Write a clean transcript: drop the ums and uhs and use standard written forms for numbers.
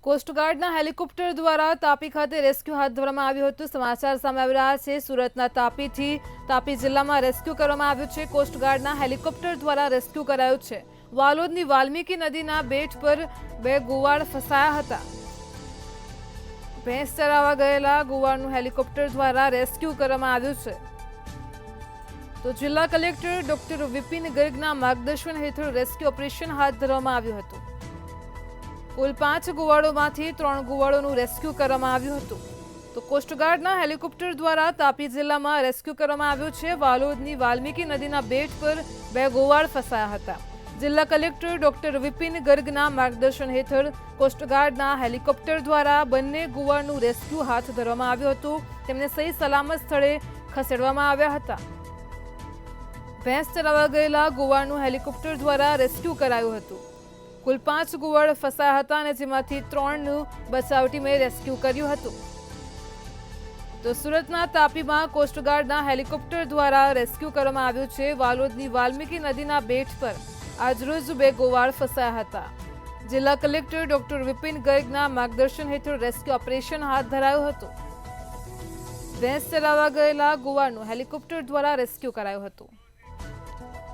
કોસ્ટગાર્ડના helicopter દ્વારા તાપી ખાતે rescue હાથ ધરવામાં આવ્યું હતું। સમાચાર સામે આવી રહ્યા છે। સુરતના તાપીથી તાપી જિલ્લામાં રેસ્ક્યુ કરવામાં આવ્યું છે। કોસ્ટગાર્ડના હેલિકોપ્ટર દ્વારા રેસ્ક્યુ કરાયું છે। વાલોદની વાલ્મીકી નદીના બેટ પર બે ગુવાડ ફસાયા હતા। ભેંસ ચરાવવા ગયેલા ગુવાડનું હેલિકોપ્ટર દ્વારા રેસ્ક્યુ કરવામાં આવ્યું છે। તો જિલ્લા કલેક્ટર ડોક્ટર વિપિન ગર્ગના માર્ગદર્શન હેઠળ રેસ્ક્યુ ઓપરેશન હાથ ધરવામાં આવ્યું હતું। કુલ 5 ગુવાડોમાંથી 3 ગુવાડોનું રેસ્ક્યુ કરવામાં આવ્યું હતું। તો કોસ્ટગાર્ડના હેલિકોપ્ટર દ્વારા તાપી જિલ્લામાં રેસ્ક્યુ કરવામાં આવ્યું છે। વાલોદની વાલ્મીકી નદીના બેટ પર બે ગુવાડ ફસાયા હતા। જિલ્લા કલેક્ટર ડોક્ટર વિપિન ગર્ગના માર્ગદર્શન હેઠળ કોસ્ટગાર્ડના હેલિકોપ્ટર દ્વારા બંને ગુવાડનું રેસ્ક્યુ હાથ ધરવામાં આવ્યું હતું। તેમને સહી સલામત સ્થળે ખસેડવામાં આવ્યા હતા। ભેંસ ચરાવવા ગયેલા ગુવાડનું હેલિકોપ્ટર દ્વારા રેસ્ક્યુ કરાયું હતું। કુલ 5 ગુવાડ ફસાયા હતા અને જેમાંથી 3નું બચાવ ટીમે રેસ્ક્યુ કર્યું હતું। તો સુરતના તાપીમાં કોસ્ટગાર્ડના હેલિકોપ્ટર દ્વારા રેસ્ક્યુ કરવામાં આવ્યું છે। વાલોદની વાલ્મીકી નદીના બેટ પર આજરોજ બે ગુવાડ ફસાયા હતા। જિલ્લા કલેક્ટર ડોક્ટર વિપિન ગર્ગના માર્ગદર્શન હેઠળ રેસ્ક્યુ ઓપરેશન હાથ ધરાયું હતું। ભેંસ ચરાવવા ગયેલા ગુવાડનું હેલિકોપ્ટર દ્વારા રેસ્ક્યુ કરાયું હતું।